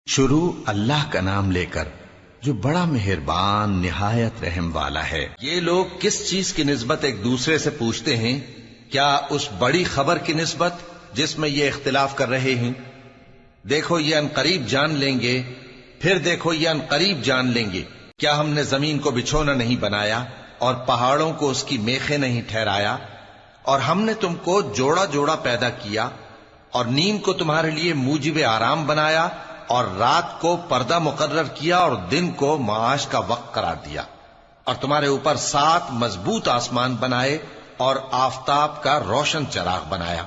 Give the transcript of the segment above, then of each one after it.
شروع اللہ کا نام لے کر جو بڑا مہربان نہایت رحم والا ہے۔ یہ لوگ کس چیز کی نسبت ایک دوسرے سے پوچھتے ہیں؟ کیا اس بڑی خبر کی نسبت جس میں یہ اختلاف کر رہے ہیں؟ دیکھو یہ انقریب جان لیں گے، پھر دیکھو یہ انقریب جان لیں گے۔ کیا ہم نے زمین کو بچھونا نہیں بنایا اور پہاڑوں کو اس کی میخیں نہیں ٹھہرایا؟ اور ہم نے تم کو جوڑا جوڑا پیدا کیا اور نیند کو تمہارے لیے موجب آرام بنایا اور رات کو پردہ مقرر کیا اور دن کو معاش کا وقت قرار دیا، اور تمہارے اوپر 7 مضبوط آسمان بنائے اور آفتاب کا روشن چراغ بنایا،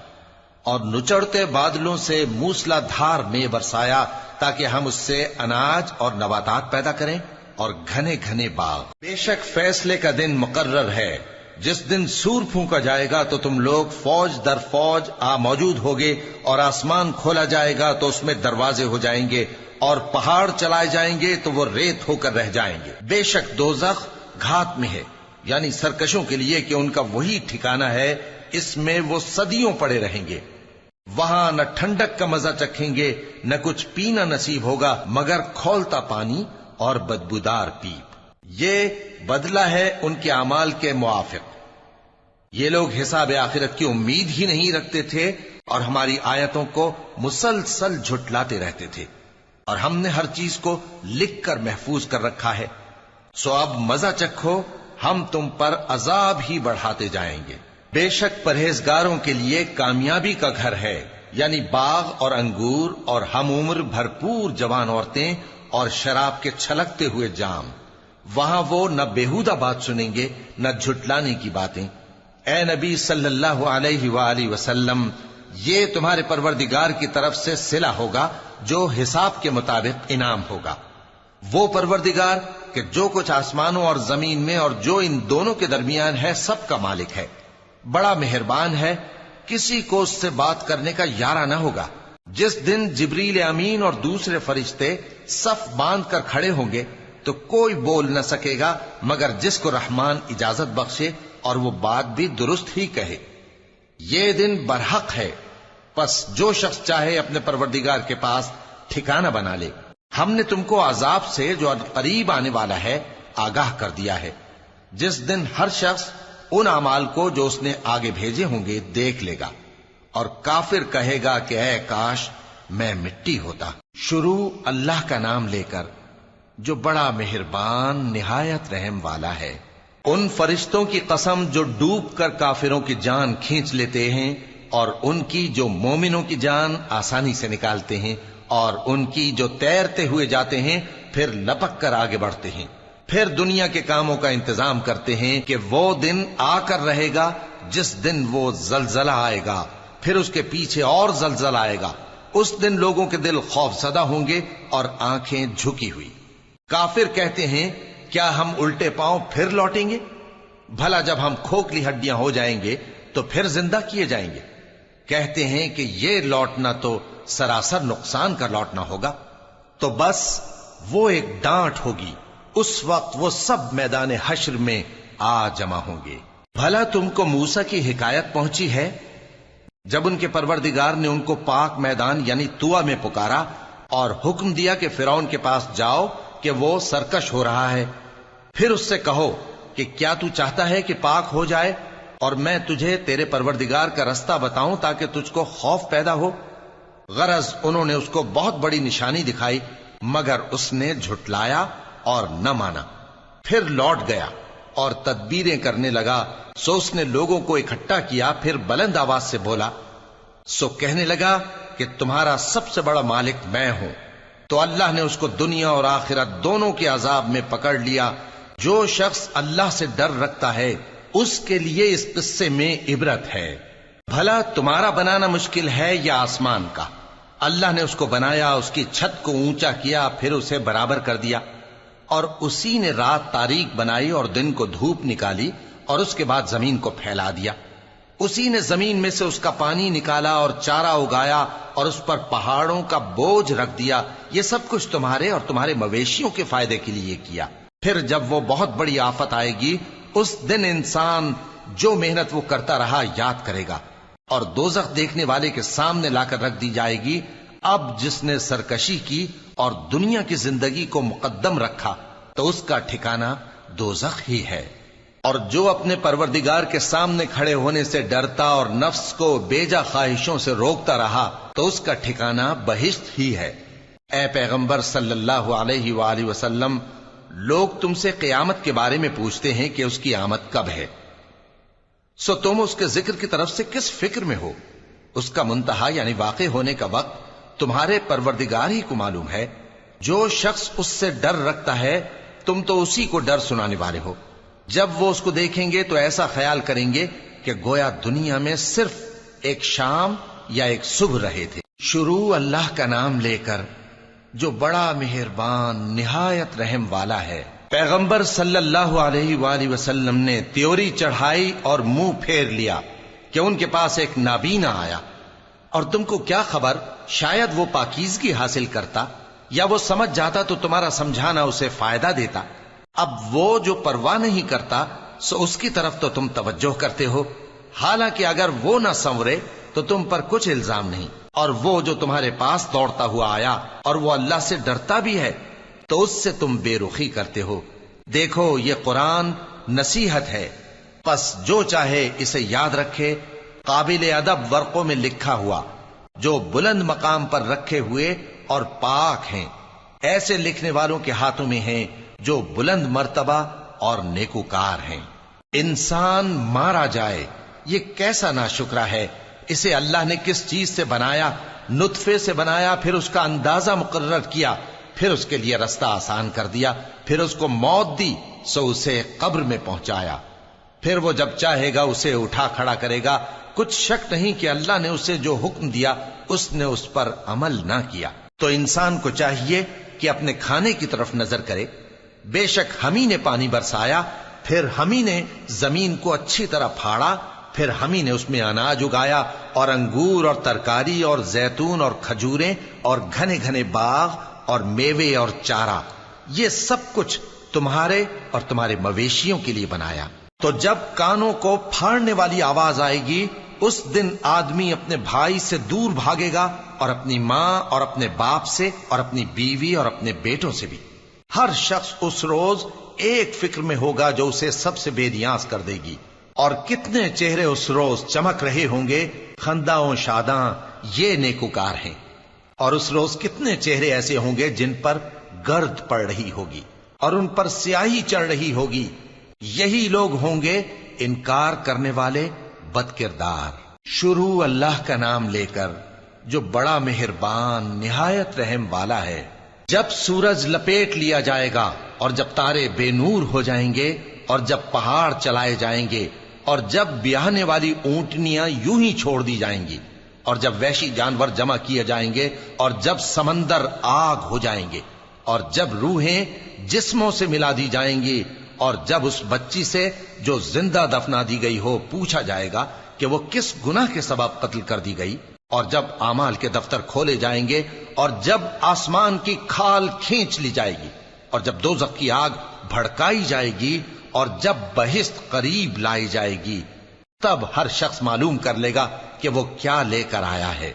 اور نچڑتے بادلوں سے موسلا دھار میں برسایا تاکہ ہم اس سے اناج اور نباتات پیدا کریں اور گھنے گھنے باغ۔ بے شک فیصلے کا دن مقرر ہے، جس دن سور پھونکا جائے گا تو تم لوگ فوج در فوج موجود ہوگے، اور آسمان کھولا جائے گا تو اس میں دروازے ہو جائیں گے، اور پہاڑ چلائے جائیں گے تو وہ ریت ہو کر رہ جائیں گے۔ بے شک دوزخ گھات میں ہے، یعنی سرکشوں کے لیے کہ ان کا وہی ٹھکانہ ہے، اس میں وہ صدیوں پڑے رہیں گے۔ وہاں نہ ٹھنڈک کا مزہ چکھیں گے، نہ کچھ پینا نصیب ہوگا مگر کھولتا پانی اور بدبودار پیپ۔ یہ بدلہ ہے ان کے اعمال کے موافق۔ یہ لوگ حساب آخرت کی امید ہی نہیں رکھتے تھے اور ہماری آیتوں کو مسلسل جھٹلاتے رہتے تھے، اور ہم نے ہر چیز کو لکھ کر محفوظ کر رکھا ہے۔ سو اب مزہ چکھو، ہم تم پر عذاب ہی بڑھاتے جائیں گے۔ بے شک پرہیزگاروں کے لیے کامیابی کا گھر ہے، یعنی باغ اور انگور اور ہم عمر بھرپور جوان عورتیں اور شراب کے چھلکتے ہوئے جام۔ وہاں وہ نہ بیہودہ بات سنیں گے نہ جھٹلانے کی باتیں۔ اے نبی صلی اللہ علیہ وآلہ وسلم، یہ تمہارے پروردگار کی طرف سے صلہ ہوگا جو حساب کے مطابق انعام ہوگا۔ وہ پروردگار کہ جو کچھ آسمانوں اور زمین میں اور جو ان دونوں کے درمیان ہے سب کا مالک ہے، بڑا مہربان ہے، کسی کو اس سے بات کرنے کا یارہ نہ ہوگا۔ جس دن جبریل امین اور دوسرے فرشتے صف باندھ کر کھڑے ہوں گے تو کوئی بول نہ سکے گا مگر جس کو رحمان اجازت بخشے اور وہ بات بھی درست ہی کہے۔ یہ دن برحق ہے، پس جو شخص چاہے اپنے پروردگار کے پاس ٹھکانہ بنا لے۔ ہم نے تم کو عذاب سے جو قریب آنے والا ہے آگاہ کر دیا ہے، جس دن ہر شخص ان اعمال کو جو اس نے آگے بھیجے ہوں گے دیکھ لے گا، اور کافر کہے گا کہ اے کاش میں مٹی ہوتا۔ شروع اللہ کا نام لے کر جو بڑا مہربان نہایت رحم والا ہے۔ ان فرشتوں کی قسم جو ڈوب کر کافروں کی جان کھینچ لیتے ہیں، اور ان کی جو مومنوں کی جان آسانی سے نکالتے ہیں، اور ان کی جو تیرتے ہوئے جاتے ہیں پھر لپک کر آگے بڑھتے ہیں، پھر دنیا کے کاموں کا انتظام کرتے ہیں کہ وہ دن آ کر رہے گا جس دن وہ زلزلہ آئے گا، پھر اس کے پیچھے اور زلزلہ آئے گا۔ اس دن لوگوں کے دل خوف زدہ ہوں گے اور آنکھیں جھکی ہوئی۔ کافر کہتے ہیں کیا ہم الٹے پاؤں پھر لوٹیں گے؟ بھلا جب ہم کھوکھلی ہڈیاں ہو جائیں گے تو پھر زندہ کیے جائیں گے؟ کہتے ہیں کہ یہ لوٹنا تو سراسر نقصان کا لوٹنا ہوگا۔ تو بس وہ ایک ڈانٹ ہوگی، اس وقت وہ سب میدان حشر میں آ جمع ہوں گے۔ بھلا تم کو موسیٰ کی حکایت پہنچی ہے جب ان کے پروردگار نے ان کو پاک میدان یعنی طویٰ میں پکارا اور حکم دیا کہ فرعون کے پاس جاؤ کہ وہ سرکش ہو رہا ہے، پھر اس سے کہو کہ کیا تو چاہتا ہے کہ پاک ہو جائے اور میں تجھے تیرے پروردگار کا رستہ بتاؤں تاکہ تجھ کو خوف پیدا ہو؟ غرض انہوں نے اس کو بہت بڑی نشانی دکھائی مگر اس نے جھٹلایا اور نہ مانا، پھر لوٹ گیا اور تدبیریں کرنے لگا۔ سو اس نے لوگوں کو اکٹھا کیا، پھر بلند آواز سے بولا، سو کہنے لگا کہ تمہارا سب سے بڑا مالک میں ہوں۔ تو اللہ نے اس کو دنیا اور آخرت دونوں کے عذاب میں پکڑ لیا۔ جو شخص اللہ سے ڈر رکھتا ہے اس کے لیے اس قصے میں عبرت ہے۔ بھلا تمہارا بنانا مشکل ہے یا آسمان کا؟ اللہ نے اس کو بنایا، اس کی چھت کو اونچا کیا، پھر اسے برابر کر دیا، اور اسی نے رات تاریک بنائی اور دن کو دھوپ نکالی، اور اس کے بعد زمین کو پھیلا دیا۔ اسی نے زمین میں سے اس کا پانی نکالا اور چارہ اگایا اور اس پر پہاڑوں کا بوجھ رکھ دیا۔ یہ سب کچھ تمہارے اور تمہارے مویشیوں کے فائدے کے لیے کیا۔ پھر جب وہ بہت بڑی آفت آئے گی اس دن انسان جو محنت وہ کرتا رہا یاد کرے گا، اور دوزخ دیکھنے والے کے سامنے لا کر رکھ دی جائے گی۔ اب جس نے سرکشی کی اور دنیا کی زندگی کو مقدم رکھا تو اس کا ٹھکانہ دوزخ ہی ہے، اور جو اپنے پروردگار کے سامنے کھڑے ہونے سے ڈرتا اور نفس کو بیجا خواہشوں سے روکتا رہا تو اس کا ٹھکانہ بہشت ہی ہے۔ اے پیغمبر صلی اللہ علیہ وآلہ وسلم، لوگ تم سے قیامت کے بارے میں پوچھتے ہیں کہ اس کی آمد کب ہے، سو تم اس کے ذکر کی طرف سے کس فکر میں ہو؟ اس کا منتہا یعنی واقع ہونے کا وقت تمہارے پروردگار ہی کو معلوم ہے۔ جو شخص اس سے ڈر رکھتا ہے تم تو اسی کو ڈر سنانے والے ہو۔ جب وہ اس کو دیکھیں گے تو ایسا خیال کریں گے کہ گویا دنیا میں صرف ایک شام یا ایک صبح رہے تھے۔ شروع اللہ کا نام لے کر جو بڑا مہربان نہایت رحم والا ہے۔ پیغمبر صلی اللہ علیہ وآلہ وسلم نے تیوری چڑھائی اور منہ پھیر لیا کہ ان کے پاس ایک نابینا آیا، اور تم کو کیا خبر، شاید وہ پاکیزگی حاصل کرتا یا وہ سمجھ جاتا تو تمہارا سمجھانا اسے فائدہ دیتا۔ اب وہ جو پرواہ نہیں کرتا سو اس کی طرف تو تم توجہ کرتے ہو، حالانکہ اگر وہ نہ سنورے تو تم پر کچھ الزام نہیں۔ اور وہ جو تمہارے پاس دوڑتا ہوا آیا اور وہ اللہ سے ڈرتا بھی ہے تو اس سے تم بے رخی کرتے ہو۔ دیکھو یہ قرآن نصیحت ہے، پس جو چاہے اسے یاد رکھے۔ قابل ادب ورقوں میں لکھا ہوا، جو بلند مقام پر رکھے ہوئے اور پاک ہیں، ایسے لکھنے والوں کے ہاتھوں میں ہیں جو بلند مرتبہ اور نیکوکار ہیں۔ انسان مارا جائے، یہ کیسا ناشکرا ہے۔ اسے اللہ نے کس چیز سے بنایا؟ نطفے سے بنایا، پھر اس کا اندازہ مقرر کیا، پھر اس کے لیے رستہ آسان کر دیا، پھر اس کو موت دی سو اسے قبر میں پہنچایا، پھر وہ جب چاہے گا اسے اٹھا کھڑا کرے گا۔ کچھ شک نہیں کہ اللہ نے اسے جو حکم دیا اس نے اس پر عمل نہ کیا۔ تو انسان کو چاہیے کہ اپنے کھانے کی طرف نظر کرے۔ بے شک ہم ہی نے پانی برسایا، پھر ہم ہی نے زمین کو اچھی طرح پھاڑا، پھر ہم ہی نے اس میں اناج اگایا اور انگور اور ترکاری اور زیتون اور کھجوریں اور گھنے گھنے باغ اور میوے اور چارہ، یہ سب کچھ تمہارے اور تمہارے مویشیوں کے لیے بنایا۔ تو جب کانوں کو پھاڑنے والی آواز آئے گی اس دن آدمی اپنے بھائی سے دور بھاگے گا، اور اپنی ماں اور اپنے باپ سے اور اپنی بیوی اور اپنے بیٹوں سے بھی۔ ہر شخص اس روز ایک فکر میں ہوگا جو اسے سب سے بے نیاز کر دے گی۔ اور کتنے چہرے اس روز چمک رہے ہوں گے، خنداں شاداں، یہ نیکوکار ہیں۔ اور اس روز کتنے چہرے ایسے ہوں گے جن پر گرد پڑ رہی ہوگی اور ان پر سیاہی چڑھ رہی ہوگی، یہی لوگ ہوں گے انکار کرنے والے بد کردار۔ شروع اللہ کا نام لے کر جو بڑا مہربان نہایت رحم والا ہے۔ جب سورج لپیٹ لیا جائے گا اور جب تارے بے نور ہو جائیں گے اور جب پہاڑ چلائے جائیں گے اور جب بیاہنے والی اونٹنیاں یوں ہی چھوڑ دی جائیں گی اور جب وحشی جانور جمع کیے جائیں گے اور جب سمندر آگ ہو جائیں گے اور جب روحیں جسموں سے ملا دی جائیں گی اور جب اس بچی سے جو زندہ دفنا دی گئی ہو پوچھا جائے گا کہ وہ کس گناہ کے سبب قتل کر دی گئی، اور جب اعمال کے دفتر کھولے جائیں گے اور جب آسمان کی کھال کھینچ لی جائے گی اور جب دوزخ کی آگ بھڑکائی جائے گی اور جب بہشت قریب لائی جائے گی، تب ہر شخص معلوم کر لے گا کہ وہ کیا لے کر آیا ہے۔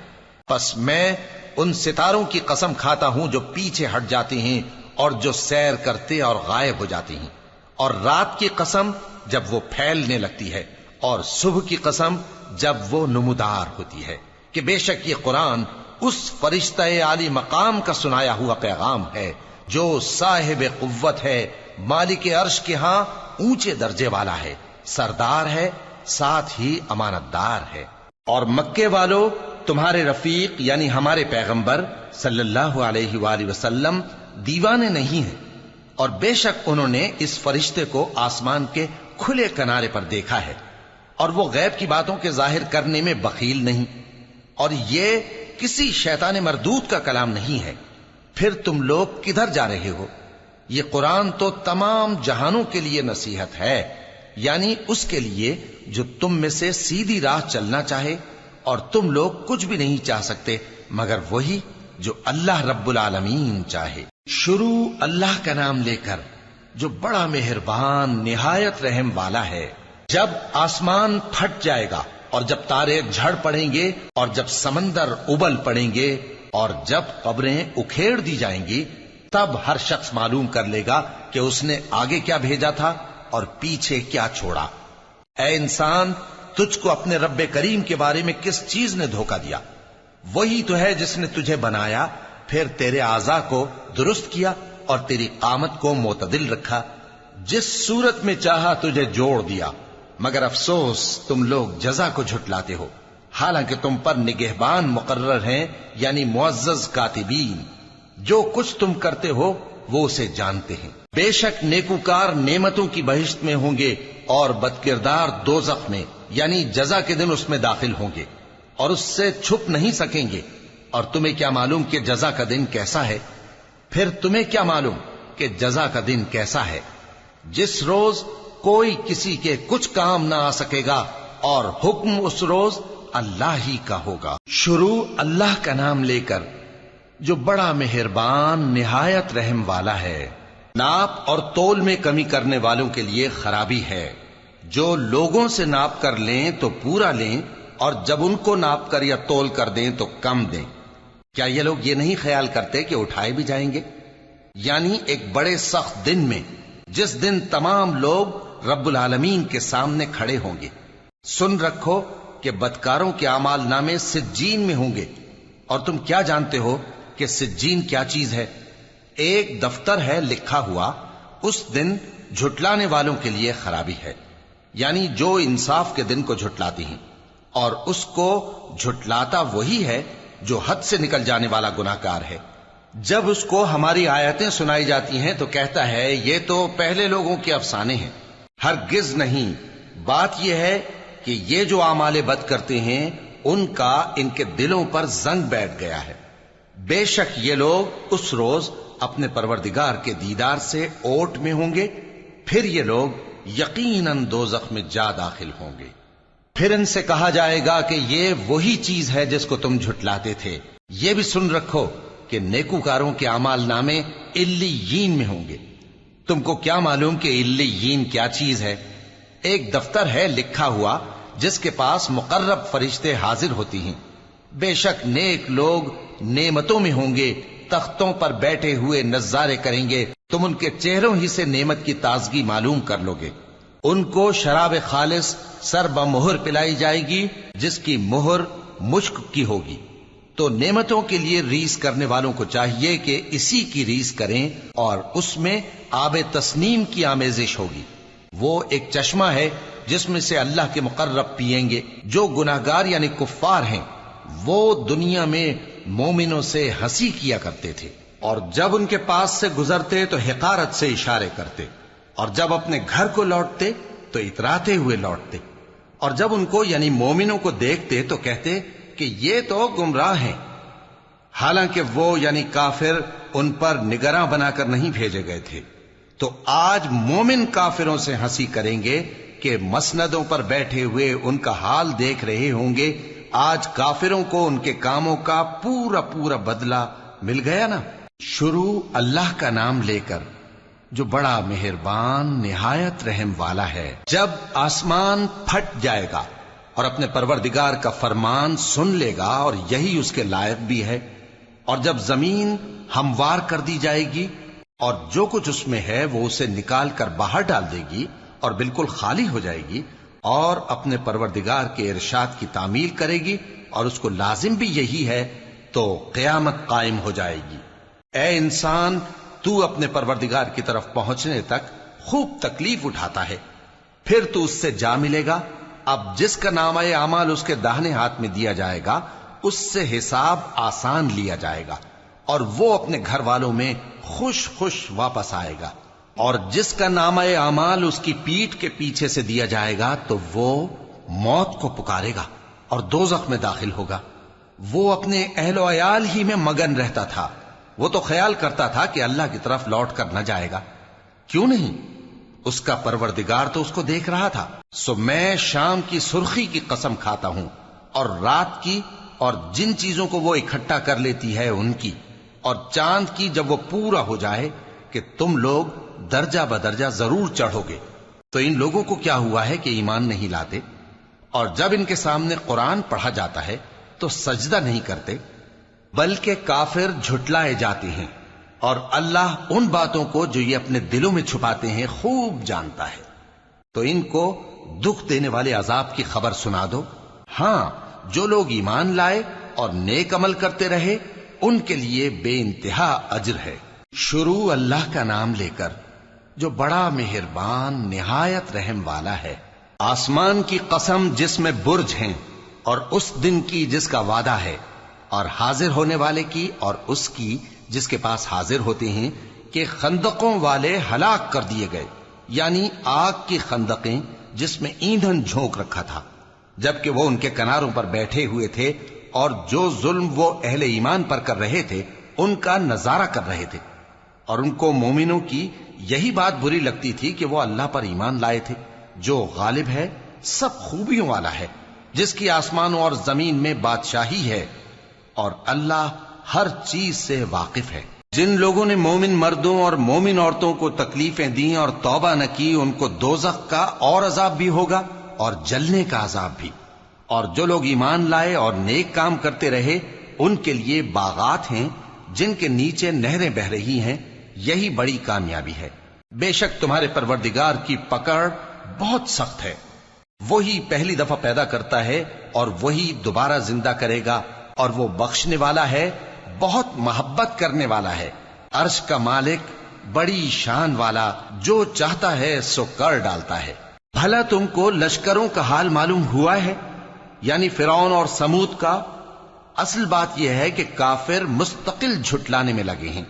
پس میں ان ستاروں کی قسم کھاتا ہوں جو پیچھے ہٹ جاتی ہیں اور جو سیر کرتے اور غائب ہو جاتی ہیں، اور رات کی قسم جب وہ پھیلنے لگتی ہے، اور صبح کی قسم جب وہ نمودار ہوتی ہے، کہ بے شک یہ قرآن اس فرشتہ عالی مقام کا سنایا ہوا پیغام ہے جو صاحب قوت ہے، مالک عرش کے ہاں اونچے درجے والا ہے، سردار ہے، ساتھ ہی امانت دار ہے۔ اور مکے والو، تمہارے رفیق یعنی ہمارے پیغمبر صلی اللہ علیہ وآلہ وسلم دیوانے نہیں ہیں، اور بے شک انہوں نے اس فرشتے کو آسمان کے کھلے کنارے پر دیکھا ہے، اور وہ غیب کی باتوں کے ظاہر کرنے میں بخیل نہیں، اور یہ کسی شیطان مردود کا کلام نہیں ہے۔ پھر تم لوگ کدھر جا رہے ہو؟ یہ قرآن تو تمام جہانوں کے لیے نصیحت ہے، یعنی اس کے لیے جو تم میں سے سیدھی راہ چلنا چاہے، اور تم لوگ کچھ بھی نہیں چاہ سکتے مگر وہی جو اللہ رب العالمین چاہے۔ شروع اللہ کا نام لے کر جو بڑا مہربان نہایت رحم والا ہے۔ جب آسمان پھٹ جائے گا اور جب تارے جھڑ پڑیں گے اور جب سمندر ابل پڑیں گے اور جب قبریں اکھیڑ دی جائیں گی تب ہر شخص معلوم کر لے گا کہ اس نے آگے کیا بھیجا تھا اور پیچھے کیا چھوڑا۔ اے انسان، تجھ کو اپنے رب کریم کے بارے میں کس چیز نے دھوکہ دیا؟ وہی تو ہے جس نے تجھے بنایا، پھر تیرے اعضاء کو درست کیا اور تیری قامت کو معتدل رکھا، جس صورت میں چاہا تجھے جوڑ دیا، مگر افسوس تم لوگ جزا کو جھٹلاتے ہو، حالانکہ تم پر نگہبان مقرر ہیں، یعنی معزز کاتبین، جو کچھ تم کرتے ہو وہ اسے جانتے ہیں۔ بے شک نیکوکار نعمتوں کی بہشت میں ہوں گے اور بدکردار دوزخ میں، یعنی جزا کے دن اس میں داخل ہوں گے اور اس سے چھپ نہیں سکیں گے۔ اور تمہیں کیا معلوم کہ جزا کا دن کیسا ہے؟ پھر تمہیں کیا معلوم کہ جزا کا دن کیسا ہے؟ جس روز کوئی کسی کے کچھ کام نہ آ سکے گا اور حکم اس روز اللہ ہی کا ہوگا۔ شروع اللہ کا نام لے کر جو بڑا مہربان نہایت رحم والا ہے۔ ناپ اور تول میں کمی کرنے والوں کے لیے خرابی ہے، جو لوگوں سے ناپ کر لیں تو پورا لیں اور جب ان کو ناپ کر یا تول کر دیں تو کم دیں۔ کیا یہ لوگ یہ نہیں خیال کرتے کہ اٹھائے بھی جائیں گے؟ یعنی ایک بڑے سخت دن میں، جس دن تمام لوگ رب العالمین کے سامنے کھڑے ہوں گے۔ سن رکھو کہ بدکاروں کے اعمال نامے سجین میں ہوں گے، اور تم کیا جانتے ہو کہ سجین کیا چیز ہے؟ ایک دفتر ہے لکھا ہوا، اس دن جھٹلانے والوں کے لیے خرابی ہے، یعنی جو انصاف کے دن کو جھٹلاتی ہیں، اور اس کو جھٹلاتا وہی ہے جو حد سے نکل جانے والا گناہگار ہے۔ جب اس کو ہماری آیتیں سنائی جاتی ہیں تو کہتا ہے یہ تو پہلے لوگوں کے افسانے ہیں۔ ہرگز نہیں، بات یہ ہے کہ یہ جو اعمال بد کرتے ہیں ان کا ان کے دلوں پر زنگ بیٹھ گیا ہے۔ بے شک یہ لوگ اس روز اپنے پروردگار کے دیدار سے اوٹ میں ہوں گے، پھر یہ لوگ یقیناً دوزخ میں جا داخل ہوں گے۔ پھر ان سے کہا جائے گا کہ یہ وہی چیز ہے جس کو تم جھٹلاتے تھے۔ یہ بھی سن رکھو کہ نیکوکاروں کے اعمال نامے علیین میں ہوں گے۔ تم کو کیا معلوم کہ علیین کیا چیز ہے؟ ایک دفتر ہے لکھا ہوا جس کے پاس مقرب فرشتے حاضر ہوتی ہیں۔ بے شک نیک لوگ نعمتوں میں ہوں گے، تختوں پر بیٹھے ہوئے نظارے کریں گے، تم ان کے چہروں ہی سے نعمت کی تازگی معلوم کر لو گے۔ ان کو شراب خالص سر بمہر پلائی جائے گی جس کی مہر مشک کی ہوگی۔ تو نعمتوں کے لیے ریس کرنے والوں کو چاہیے کہ اسی کی ریس کریں، اور اس میں آب تسنیم کی آمیزش ہوگی۔ وہ ایک چشمہ ہے جس میں سے اللہ کے مقرب پیئیں گے۔ جو گناہگار یعنی کفار ہیں وہ دنیا میں مومنوں سے ہنسی کیا کرتے تھے، اور جب ان کے پاس سے گزرتے تو حقارت سے اشارے کرتے، اور جب اپنے گھر کو لوٹتے تو اتراتے ہوئے لوٹتے، اور جب ان کو یعنی مومنوں کو دیکھتے تو کہتے کہ یہ تو گمراہ ہیں، حالانکہ وہ یعنی کافر ان پر نگراں بنا کر نہیں بھیجے گئے تھے۔ تو آج مومن کافروں سے ہنسی کریں گے کہ مسندوں پر بیٹھے ہوئے ان کا حال دیکھ رہے ہوں گے۔ آج کافروں کو ان کے کاموں کا پورا پورا بدلہ مل گیا نا۔ شروع اللہ کا نام لے کر جو بڑا مہربان نہایت رحم والا ہے۔ جب آسمان پھٹ جائے گا اور اپنے پروردگار کا فرمان سن لے گا، اور یہی اس کے لائق بھی ہے، اور جب زمین ہموار کر دی جائے گی اور جو کچھ اس میں ہے وہ اسے نکال کر باہر ڈال دے گی اور بالکل خالی ہو جائے گی، اور اپنے پروردگار کے ارشاد کی تعمیل کرے گی، اور اس کو لازم بھی یہی ہے، تو قیامت قائم ہو جائے گی۔ اے انسان، تو اپنے پروردگار کی طرف پہنچنے تک خوب تکلیف اٹھاتا ہے، پھر تو اس سے جا ملے گا۔ اب جس کا نامہ اعمال اس کے داہنے ہاتھ میں دیا جائے گا اس سے حساب آسان لیا جائے گا، اور وہ اپنے گھر والوں میں خوش خوش واپس آئے گا۔ اور جس کا نامہ اعمال اس کی پیٹھ کے پیچھے سے دیا جائے گا تو وہ موت کو پکارے گا اور دوزخ میں داخل ہوگا۔ وہ اپنے اہل و عیال ہی میں مگن رہتا تھا، وہ تو خیال کرتا تھا کہ اللہ کی طرف لوٹ کر نہ جائے گا، کیوں نہیں؟ اس کا پروردگار تو اس کو دیکھ رہا تھا۔ سو میں شام کی سرخی کی قسم کھاتا ہوں، اور رات کی، اور جن چیزوں کو وہ اکٹھا کر لیتی ہے ان کی، اور چاند کی جب وہ پورا ہو جائے، کہ تم لوگ درجہ بدرجہ ضرور چڑھو گے۔ تو ان لوگوں کو کیا ہوا ہے کہ ایمان نہیں لاتے؟ اور جب ان کے سامنے قرآن پڑھا جاتا ہے تو سجدہ نہیں کرتے۔ بلکہ کافر جھٹلائے جاتے ہیں، اور اللہ ان باتوں کو جو یہ اپنے دلوں میں چھپاتے ہیں خوب جانتا ہے۔ تو ان کو دکھ دینے والے عذاب کی خبر سنا دو۔ ہاں، جو لوگ ایمان لائے اور نیک عمل کرتے رہے ان کے لیے بے انتہا اجر ہے۔ شروع اللہ کا نام لے کر جو بڑا مہربان نہایت رحم والا ہے۔ آسمان کی قسم جس میں برج ہیں، اور اس دن کی جس کا وعدہ ہے، اور حاضر ہونے والے کی اور اس کی جس کے پاس حاضر ہوتے ہیں، کہ خندقوں والے ہلاک کر دیے گئے، یعنی آگ کی خندقیں جس میں ایندھن جھونک رکھا تھا، جبکہ وہ ان کے کناروں پر بیٹھے ہوئے تھے، اور جو ظلم وہ اہل ایمان پر کر رہے تھے ان کا نظارہ کر رہے تھے، اور ان کو مومنوں کی یہی بات بری لگتی تھی کہ وہ اللہ پر ایمان لائے تھے، جو غالب ہے، سب خوبیوں والا ہے، جس کی آسمانوں اور زمین میں بادشاہی ہے، اور اللہ ہر چیز سے واقف ہے۔ جن لوگوں نے مومن مردوں اور مومن عورتوں کو تکلیفیں دیں اور توبہ نہ کی، ان کو دوزخ کا اور عذاب بھی ہوگا اور جلنے کا عذاب بھی، اور جو لوگ ایمان لائے اور نیک کام کرتے رہے ان کے لیے باغات ہیں جن کے نیچے نہریں بہ رہی ہیں، یہی بڑی کامیابی ہے۔ بے شک تمہارے پروردگار کی پکڑ بہت سخت ہے، وہی پہلی دفعہ پیدا کرتا ہے اور وہی دوبارہ زندہ کرے گا، اور وہ بخشنے والا ہے، بہت محبت کرنے والا ہے، عرش کا مالک، بڑی شان والا، جو چاہتا ہے سو کر ڈالتا ہے۔ بھلا تم کو لشکروں کا حال معلوم ہوا ہے، یعنی فرعون اور سمود کا؟ اصل بات یہ ہے کہ کافر مستقل جھٹلانے میں لگے ہیں،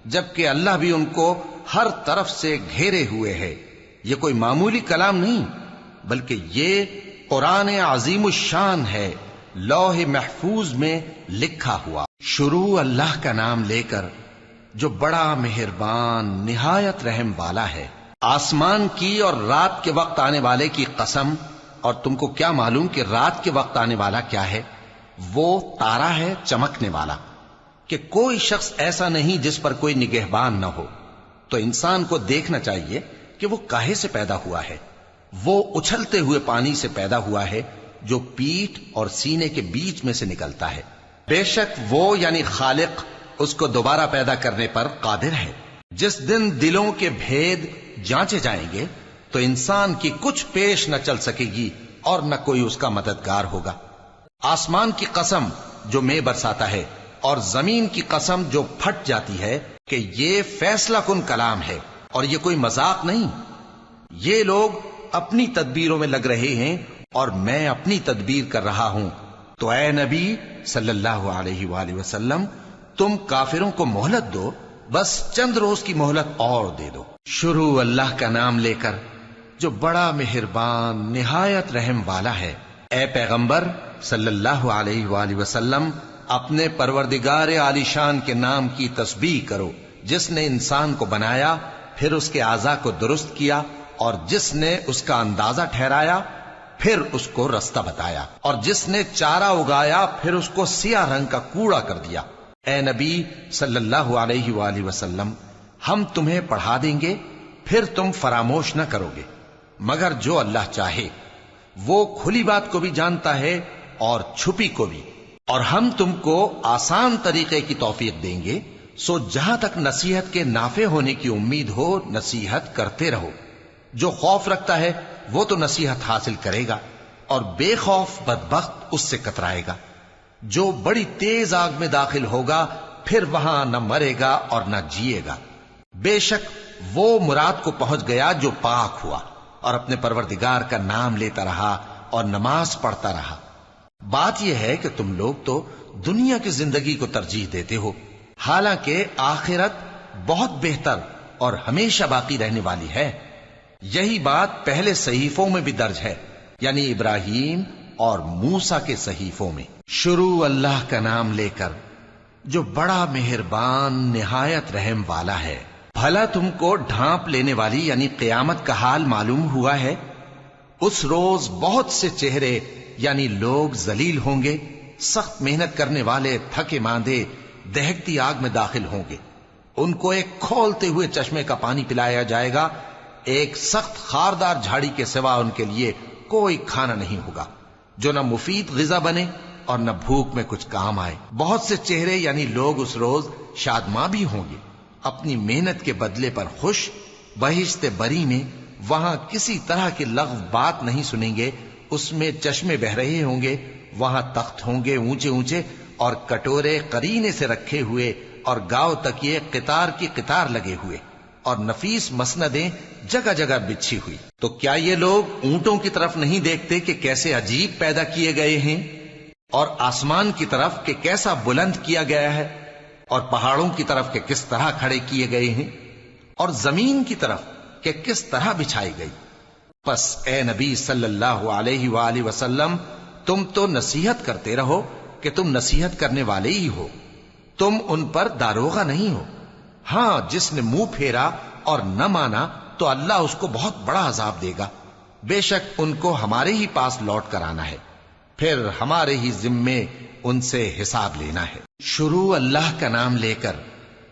جبکہ اللہ بھی ان کو ہر طرف سے گھیرے ہوئے ہے۔ یہ کوئی معمولی کلام نہیں، بلکہ یہ قرآن عظیم الشان ہے، لوح محفوظ میں لکھا ہوا۔ شروع اللہ کا نام لے کر جو بڑا مہربان نہایت رحم والا ہے۔ آسمان کی اور رات کے وقت آنے والے کی قسم، اور تم کو کیا معلوم کہ رات کے وقت آنے والا کیا ہے؟ وہ تارا ہے چمکنے والا، کہ کوئی شخص ایسا نہیں جس پر کوئی نگہبان نہ ہو۔ تو انسان کو دیکھنا چاہیے کہ وہ کاہے سے پیدا ہوا ہے۔ وہ اچھلتے ہوئے پانی سے پیدا ہوا ہے جو پیٹھ اور سینے کے بیچ میں سے نکلتا ہے۔ بے شک وہ یعنی خالق اس کو دوبارہ پیدا کرنے پر قادر ہے۔ جس دن دلوں کے بھید جانچے جائیں گے تو انسان کی کچھ پیش نہ چل سکے گی اور نہ کوئی اس کا مددگار ہوگا۔ آسمان کی قسم جو مے برساتا ہے، اور زمین کی قسم جو پھٹ جاتی ہے، کہ یہ فیصلہ کن کلام ہے اور یہ کوئی مذاق نہیں۔ یہ لوگ اپنی تدبیروں میں لگ رہے ہیں اور میں اپنی تدبیر کر رہا ہوں۔ تو اے نبی صلی اللہ علیہ وآلہ وسلم، تم کافروں کو مہلت دو، بس چند روز کی مہلت اور دے دو۔ شروع اللہ کا نام لے کر جو بڑا مہربان نہایت رحم والا ہے۔ اے پیغمبر صلی اللہ علیہ وآلہ وسلم، اپنے پروردگار عالی شان کے نام کی تسبیح کرو، جس نے انسان کو بنایا، پھر اس کے اعضاء کو درست کیا، اور جس نے اس کا اندازہ ٹھہرایا، پھر اس کو رستہ بتایا، اور جس نے چارہ اگایا، پھر اس کو سیاہ رنگ کا کوڑا کر دیا۔ اے نبی صلی اللہ علیہ وآلہ وسلم، ہم تمہیں پڑھا دیں گے، پھر تم فراموش نہ کرو گے، مگر جو اللہ چاہے۔ وہ کھلی بات کو بھی جانتا ہے اور چھپی کو بھی، اور ہم تم کو آسان طریقے کی توفیق دیں گے، سو جہاں تک نصیحت کے نافع ہونے کی امید ہو نصیحت کرتے رہو۔ جو خوف رکھتا ہے وہ تو نصیحت حاصل کرے گا، اور بے خوف بدبخت اس سے کترائے گا۔ جو بڑی تیز آگ میں داخل ہوگا، پھر وہاں نہ مرے گا اور نہ جیے گا۔ بے شک وہ مراد کو پہنچ گیا جو پاک ہوا اور اپنے پروردگار کا نام لیتا رہا اور نماز پڑھتا رہا۔ بات یہ ہے کہ تم لوگ تو دنیا کی زندگی کو ترجیح دیتے ہو، حالانکہ آخرت بہت بہتر اور ہمیشہ باقی رہنے والی ہے۔ یہی بات پہلے صحیفوں میں بھی درج ہے، یعنی ابراہیم اور موسیٰ کے صحیفوں میں۔ شروع اللہ کا نام لے کر جو بڑا مہربان نہایت رحم والا ہے۔ بھلا تم کو ڈھانپ لینے والی یعنی قیامت کا حال معلوم ہوا ہے؟ اس روز بہت سے چہرے یعنی لوگ ذلیل ہوں گے، سخت محنت کرنے والے تھکے ماندے دہکتی آگ میں داخل ہوں گے۔ ان کو ایک کھولتے ہوئے چشمے کا پانی پلایا جائے گا، ایک سخت خاردار جھاڑی کے سوا ان کے لیے کوئی کھانا نہیں ہوگا جو نہ مفید غذا بنے اور نہ بھوک میں کچھ کام آئے۔ بہت سے چہرے یعنی لوگ اس روز شادماں بھی ہوں گے، اپنی محنت کے بدلے پر خوش۔ بہشت بری میں وہاں کسی طرح کی لغو بات نہیں سنیں گے، اس میں چشمے بہ رہے ہوں گے، وہاں تخت ہوں گے اونچے اونچے اور کٹورے قرینے سے رکھے ہوئے اور گاؤ تکیے قطار کی قطار لگے ہوئے اور نفیس مسندیں جگہ جگہ بچھی ہوئی۔ تو کیا یہ لوگ اونٹوں کی طرف نہیں دیکھتے کہ کیسے عجیب پیدا کیے گئے ہیں، اور آسمان کی طرف کہ کیسا بلند کیا گیا ہے، اور پہاڑوں کی طرف کہ کس طرح کھڑے کیے گئے ہیں، اور زمین کی طرف کہ کس طرح بچھائی گئی؟ پس اے نبی صلی اللہ علیہ وآلہ وسلم، تم تو نصیحت کرتے رہو کہ تم نصیحت کرنے والے ہی ہو، تم ان پر داروغہ نہیں ہو۔ ہاں، جس نے منہ پھیرا اور نہ مانا تو اللہ اس کو بہت بڑا عذاب دے گا۔ بے شک ان کو ہمارے ہی پاس لوٹ کر آنا ہے، پھر ہمارے ہی ذمے ان سے حساب لینا ہے۔ شروع اللہ کا نام لے کر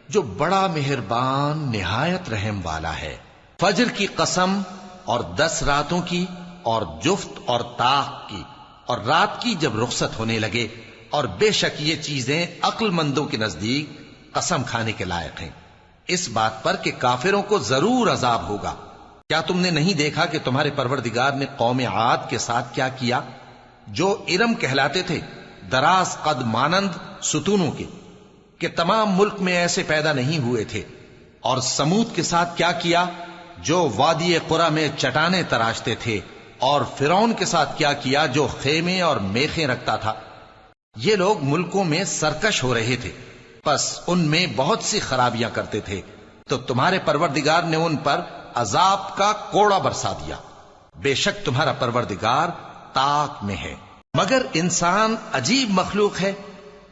جو بڑا مہربان نہایت رحم والا ہے۔ فجر کی قسم اور 10 راتوں کی اور جفت اور طاق کی اور رات کی جب رخصت ہونے لگے، اور بے شک یہ چیزیں عقل مندوں کے نزدیک قسم کھانے کے لائق ہیں، اس بات پر کہ کافروں کو ضرور عذاب ہوگا۔ کیا تم نے نہیں دیکھا کہ تمہارے پروردگار نے قوم عاد کے ساتھ کیا کیا، جو ارم کہلاتے تھے، دراز قد مانند ستونوں کے، کہ تمام ملک میں ایسے پیدا نہیں ہوئے تھے؟ اور سمود کے ساتھ کیا کیا، جو وادی قرا میں چٹانیں تراشتے تھے؟ اور فرعون کے ساتھ کیا کیا، جو خیمے اور میخیں رکھتا تھا؟ یہ لوگ ملکوں میں سرکش ہو رہے تھے، پس ان میں بہت سی خرابیاں کرتے تھے، تو تمہارے پروردگار نے ان پر عذاب کا کوڑا برسا دیا۔ بے شک تمہارا پروردگار طاق میں ہے۔ مگر انسان عجیب مخلوق ہے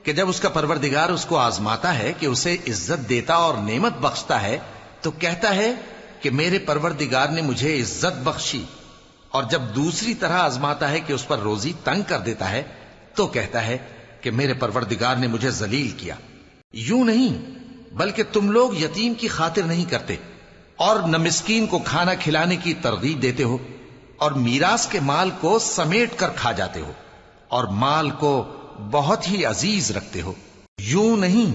کہ جب اس کا پروردگار اس کو آزماتا ہے کہ اسے عزت دیتا اور نعمت بخشتا ہے تو کہتا ہے کہ میرے پروردگار نے مجھے عزت بخشی، اور جب دوسری طرح آزماتا ہے کہ اس پر روزی تنگ کر دیتا ہے تو کہتا ہے کہ میرے پروردگار نے مجھے ذلیل کیا۔ یوں نہیں، بلکہ تم لوگ یتیم کی خاطر نہیں کرتے اور نہ مسکین کو کھانا کھلانے کی ترغیب دیتے ہو، اور میراث کے مال کو سمیٹ کر کھا جاتے ہو، اور مال کو بہت ہی عزیز رکھتے ہو۔ یوں نہیں،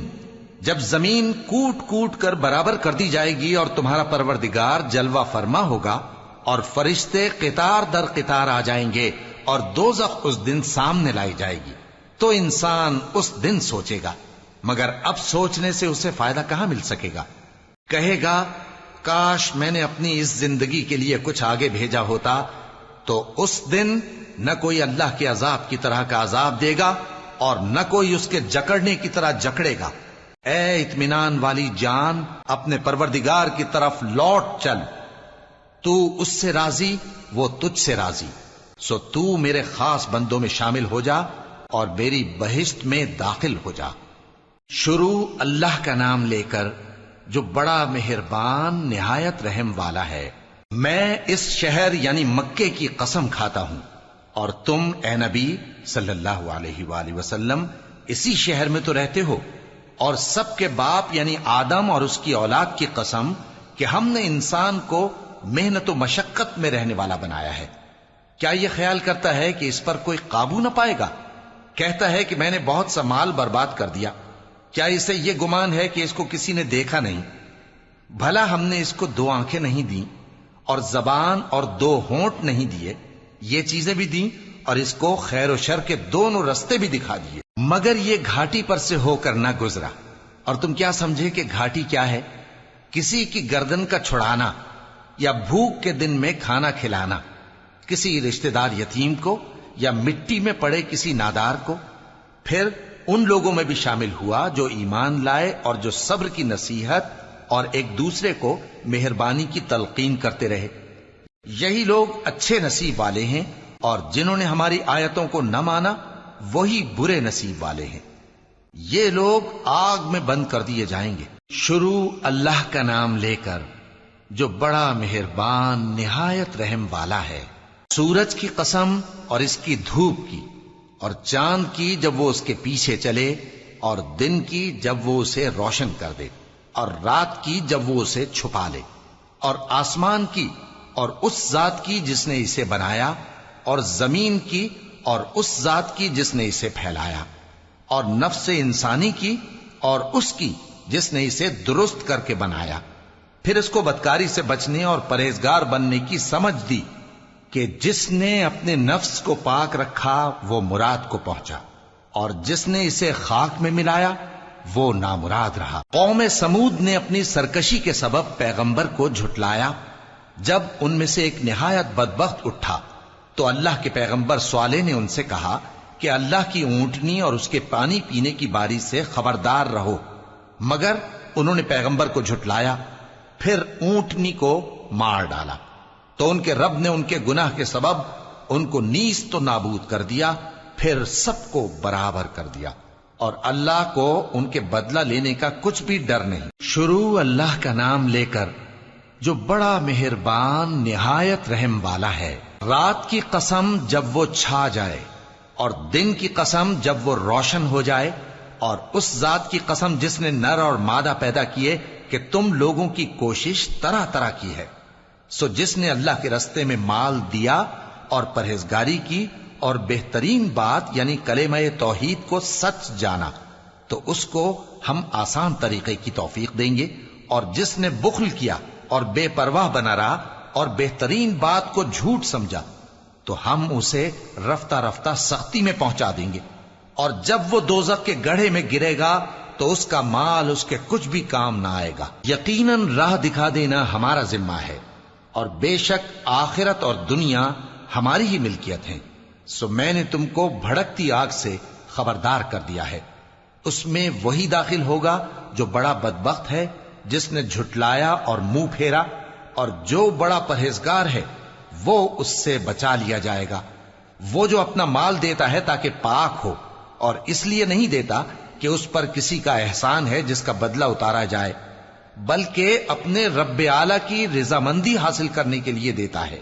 جب زمین کوٹ کوٹ کر برابر کر دی جائے گی اور تمہارا پروردگار جلوہ فرما ہوگا اور فرشتے قطار در قطار آ جائیں گے اور دوزخ اس دن سامنے لائی جائے گی، تو انسان اس دن سوچے گا، مگر اب سوچنے سے اسے فائدہ کہاں مل سکے گا؟ کہے گا کاش میں نے اپنی اس زندگی کے لیے کچھ آگے بھیجا ہوتا، تو اس دن نہ کوئی اللہ کے عذاب کی طرح کا عذاب دے گا اور نہ کوئی اس کے جکڑنے کی طرح جکڑے گا۔ اے اطمینان والی جان، اپنے پروردگار کی طرف لوٹ چل، تو اس سے راضی، وہ تجھ سے راضی، سو تو میرے خاص بندوں میں شامل ہو جا اور میری بہشت میں داخل ہو جا۔ شروع اللہ کا نام لے کر جو بڑا مہربان نہایت رحم والا ہے۔ میں اس شہر یعنی مکے کی قسم کھاتا ہوں، اور تم اے نبی صلی اللہ علیہ وآلہ وسلم اسی شہر میں تو رہتے ہو، اور سب کے باپ یعنی آدم اور اس کی اولاد کی قسم کہ ہم نے انسان کو محنت و مشقت میں رہنے والا بنایا ہے۔ کیا یہ خیال کرتا ہے کہ اس پر کوئی قابو نہ پائے گا؟ کہتا ہے کہ میں نے بہت سا مال برباد کر دیا۔ کیا اسے یہ گمان ہے کہ اس کو کسی نے دیکھا نہیں؟ بھلا ہم نے اس کو 2 آنکھیں نہیں دیں اور زبان اور 2 ہونٹ نہیں دیے؟ یہ چیزیں بھی دیں اور اس کو خیر و شر کے دونوں رستے بھی دکھا دیے، مگر یہ گھاٹی پر سے ہو کر نہ گزرا۔ اور تم کیا سمجھے کہ گھاٹی کیا ہے؟ کسی کی گردن کا چھڑانا، یا بھوک کے دن میں کھانا کھلانا، کسی رشتہ دار یتیم کو، یا مٹی میں پڑے کسی نادار کو۔ پھر ان لوگوں میں بھی شامل ہوا جو ایمان لائے اور جو صبر کی نصیحت اور ایک دوسرے کو مہربانی کی تلقین کرتے رہے۔ یہی لوگ اچھے نصیب والے ہیں، اور جنہوں نے ہماری آیتوں کو نہ مانا وہی برے نصیب والے ہیں۔ یہ لوگ آگ میں بند کر دیے جائیں گے۔ شروع اللہ کا نام لے کر جو بڑا مہربان نہایت رحم والا ہے۔ سورج کی قسم اور اس کی دھوپ کی، اور چاند کی جب وہ اس کے پیچھے چلے، اور دن کی جب وہ اسے روشن کر دے، اور رات کی جب وہ اسے چھپا لے، اور آسمان کی اور اس ذات کی جس نے اسے بنایا، اور زمین کی اور اس ذات کی جس نے اسے پھیلایا، اور نفس انسانی کی اور اس کی جس نے اسے درست کر کے بنایا، پھر اس کو بدکاری سے بچنے اور پرہیزگار بننے کی سمجھ دی کہ جس نے اپنے نفس کو پاک رکھا وہ مراد کو پہنچا، اور جس نے اسے خاک میں ملایا وہ نامراد رہا۔ قوم سمود نے اپنی سرکشی کے سبب پیغمبر کو جھٹلایا۔ جب ان میں سے ایک نہایت بدبخت اٹھا تو اللہ کے پیغمبر صالح نے ان سے کہا کہ اللہ کی اونٹنی اور اس کے پانی پینے کی باری سے خبردار رہو، مگر انہوں نے پیغمبر کو جھٹلایا، پھر اونٹنی کو مار ڈالا تو ان کے رب نے ان کے گناہ کے سبب ان کو نیست و نابود کر دیا، پھر سب کو برابر کر دیا، اور اللہ کو ان کے بدلہ لینے کا کچھ بھی ڈر نہیں۔ شروع اللہ کا نام لے کر جو بڑا مہربان نہایت رحم والا ہے۔ رات کی قسم جب وہ چھا جائے، اور دن کی قسم جب وہ روشن ہو جائے، اور اس ذات کی قسم جس نے نر اور مادہ پیدا کیے کہ تم لوگوں کی کوشش طرح طرح کی ہے۔ سو جس نے اللہ کے رستے میں مال دیا اور پرہیزگاری کی اور بہترین بات یعنی کلمہ توحید کو سچ جانا، تو اس کو ہم آسان طریقے کی توفیق دیں گے، اور جس نے بخل کیا اور بے پرواہ بنا رہا اور بہترین بات کو جھوٹ سمجھا، تو ہم اسے رفتہ رفتہ سختی میں پہنچا دیں گے، اور جب وہ دوزخ کے گڑھے میں گرے گا تو اس کا مال اس کے کچھ بھی کام نہ آئے گا۔ یقیناً راہ دکھا دینا ہمارا ذمہ ہے، اور بے شک آخرت اور دنیا ہماری ہی ملکیت ہیں۔ سو میں نے تم کو بھڑکتی آگ سے خبردار کر دیا ہے، اس میں وہی داخل ہوگا جو بڑا بدبخت ہے، جس نے جھٹلایا اور منہ پھیرا، اور جو بڑا پرہیزگار ہے وہ اس سے بچا لیا جائے گا۔ وہ جو اپنا مال دیتا ہے تاکہ پاک ہو، اور اس لیے نہیں دیتا کہ اس پر کسی کا احسان ہے جس کا بدلہ اتارا جائے، بلکہ اپنے رب اعلی کی رضامندی حاصل کرنے کے لیے دیتا ہے،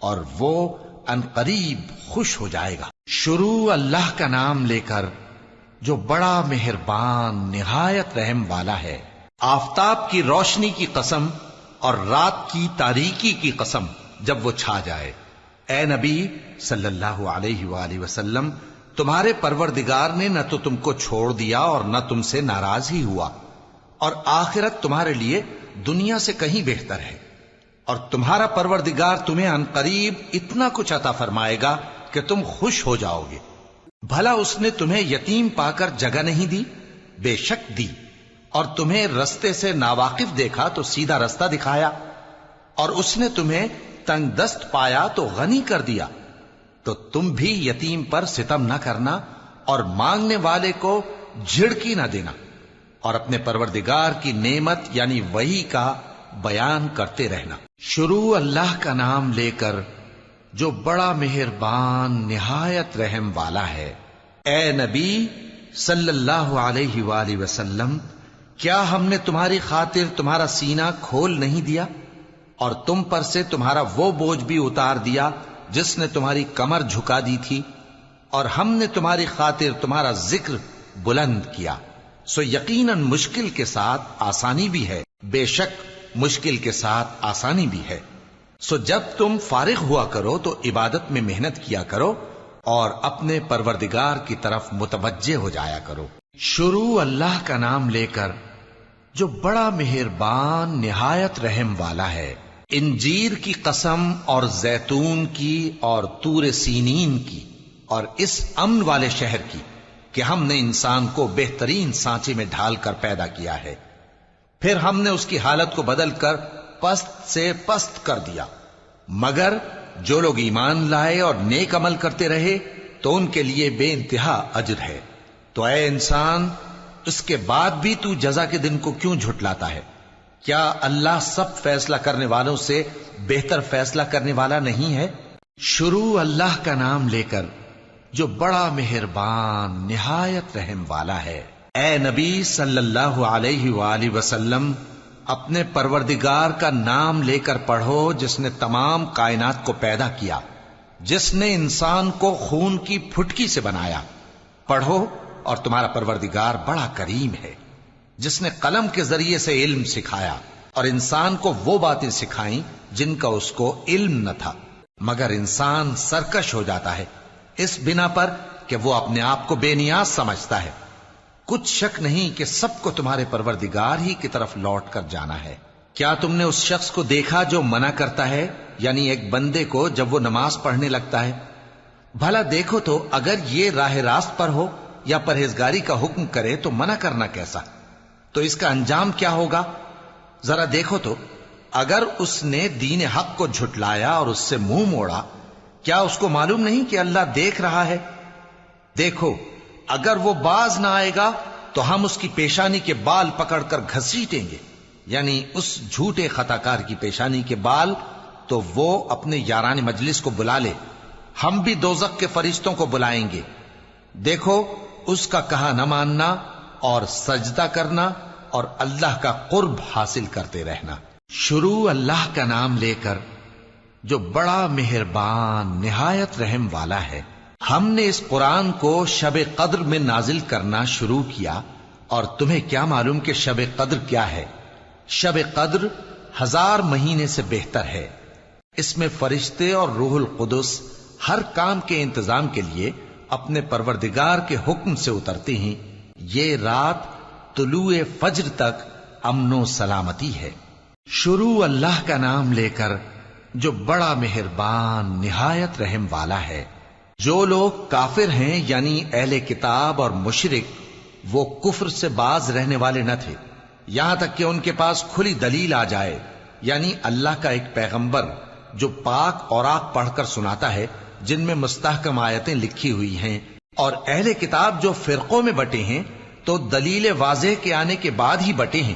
اور وہ ان قریب خوش ہو جائے گا۔ شروع اللہ کا نام لے کر جو بڑا مہربان نہایت رحم والا ہے۔ آفتاب کی روشنی کی قسم اور رات کی تاریکی کی قسم جب وہ چھا جائے۔ اے نبی صلی اللہ علیہ وآلہ وسلم، تمہارے پروردگار نے نہ تو تم کو چھوڑ دیا اور نہ تم سے ناراض ہی ہوا، اور آخرت تمہارے لیے دنیا سے کہیں بہتر ہے، اور تمہارا پروردگار تمہیں عنقریب اتنا کچھ عطا فرمائے گا کہ تم خوش ہو جاؤ گے۔ بھلا اس نے تمہیں یتیم پا کر جگہ نہیں دی؟ بے شک دی، اور تمہیں رستے سے ناواقف دیکھا تو سیدھا رستہ دکھایا، اور اس نے تمہیں تنگ دست پایا تو غنی کر دیا۔ تو تم بھی یتیم پر ستم نہ کرنا، اور مانگنے والے کو جھڑکی نہ دینا، اور اپنے پروردگار کی نعمت یعنی وحی کا بیان کرتے رہنا۔ شروع اللہ کا نام لے کر جو بڑا مہربان نہایت رحم والا ہے۔ اے نبی صلی اللہ علیہ وآلہ وسلم، کیا ہم نے تمہاری خاطر تمہارا سینہ کھول نہیں دیا، اور تم پر سے تمہارا وہ بوجھ بھی اتار دیا جس نے تمہاری کمر جھکا دی تھی، اور ہم نے تمہاری خاطر تمہارا ذکر بلند کیا۔ سو یقیناً مشکل کے ساتھ آسانی بھی ہے، بے شک مشکل کے ساتھ آسانی بھی ہے۔ سو جب تم فارغ ہوا کرو تو عبادت میں محنت کیا کرو، اور اپنے پروردگار کی طرف متوجہ ہو جایا کرو۔ شروع اللہ کا نام لے کر جو بڑا مہربان نہایت رحم والا ہے۔ انجیر کی قسم اور زیتون کی اور طور سینین کی اور اس امن والے شہر کی کہ ہم نے انسان کو بہترین سانچے میں ڈھال کر پیدا کیا ہے، پھر ہم نے اس کی حالت کو بدل کر پست سے پست کر دیا، مگر جو لوگ ایمان لائے اور نیک عمل کرتے رہے تو ان کے لیے بے انتہا اجر ہے۔ تو اے انسان، اس کے بعد بھی تو جزا کے دن کو کیوں جھٹلاتا ہے؟ کیا اللہ سب فیصلہ کرنے والوں سے بہتر فیصلہ کرنے والا نہیں ہے؟ شروع اللہ کا نام لے کر جو بڑا مہربان نہایت رحم والا ہے۔ اے نبی صلی اللہ علیہ وآلہ وسلم، اپنے پروردگار کا نام لے کر پڑھو جس نے تمام کائنات کو پیدا کیا، جس نے انسان کو خون کی پھٹکی سے بنایا۔ پڑھو، اور تمہارا پروردگار بڑا کریم ہے، جس نے قلم کے ذریعے سے علم سکھایا اور انسان کو وہ باتیں سکھائیں جن کا اس کو علم نہ تھا، مگر انسان سرکش ہو جاتا ہے اس بنا پر کہ وہ اپنے آپ کو بے نیاز سمجھتا ہے۔ کچھ شک نہیں کہ سب کو تمہارے پروردگار ہی کی طرف لوٹ کر جانا ہے۔ کیا تم نے اس شخص کو دیکھا جو منع کرتا ہے، یعنی ایک بندے کو جب وہ نماز پڑھنے لگتا ہے؟ بھلا دیکھو تو اگر یہ راہ راست پر ہو یا پرہیزگاری کا حکم کرے تو منع کرنا کیسا؟ تو اس کا انجام کیا ہوگا؟ ذرا دیکھو تو اگر اس نے دین حق کو جھٹلایا اور اس سے منہ موڑا، کیا اس کو معلوم نہیں کہ اللہ دیکھ رہا ہے؟ دیکھو اگر وہ باز نہ آئے گا تو ہم اس کی پیشانی کے بال پکڑ کر گھسیٹیں گے، یعنی اس جھوٹے خطا کار کی پیشانی کے بال، تو وہ اپنے یاران مجلس کو بلا لے، ہم بھی دوزخ کے فرشتوں کو بلائیں گے۔ دیکھو اس کا کہا نہ ماننا اور سجدہ کرنا اور اللہ کا قرب حاصل کرتے رہنا۔ شروع اللہ کا نام لے کر جو بڑا مہربان نہایت رحم والا ہے۔ ہم نے اس قرآن کو شب قدر میں نازل کرنا شروع کیا، اور تمہیں کیا معلوم کہ شب قدر کیا ہے؟ شب قدر 1000 مہینے سے بہتر ہے۔ اس میں فرشتے اور روح القدس ہر کام کے انتظام کے لیے اپنے پروردگار کے حکم سے اترتے ہیں۔ یہ رات طلوع فجر تک امن و سلامتی ہے۔ شروع اللہ کا نام لے کر جو بڑا مہربان نہایت رحم والا ہے۔ جو لوگ کافر ہیں یعنی اہل کتاب اور مشرک، وہ کفر سے باز رہنے والے نہ تھے یہاں تک کہ ان کے پاس کھلی دلیل آ جائے، یعنی اللہ کا ایک پیغمبر جو پاک اوراق پڑھ کر سناتا ہے جن میں مستحکم آیتیں لکھی ہوئی ہیں، اور اہل کتاب جو فرقوں میں بٹے ہیں تو دلیل واضح کے آنے کے بعد ہی بٹے ہیں،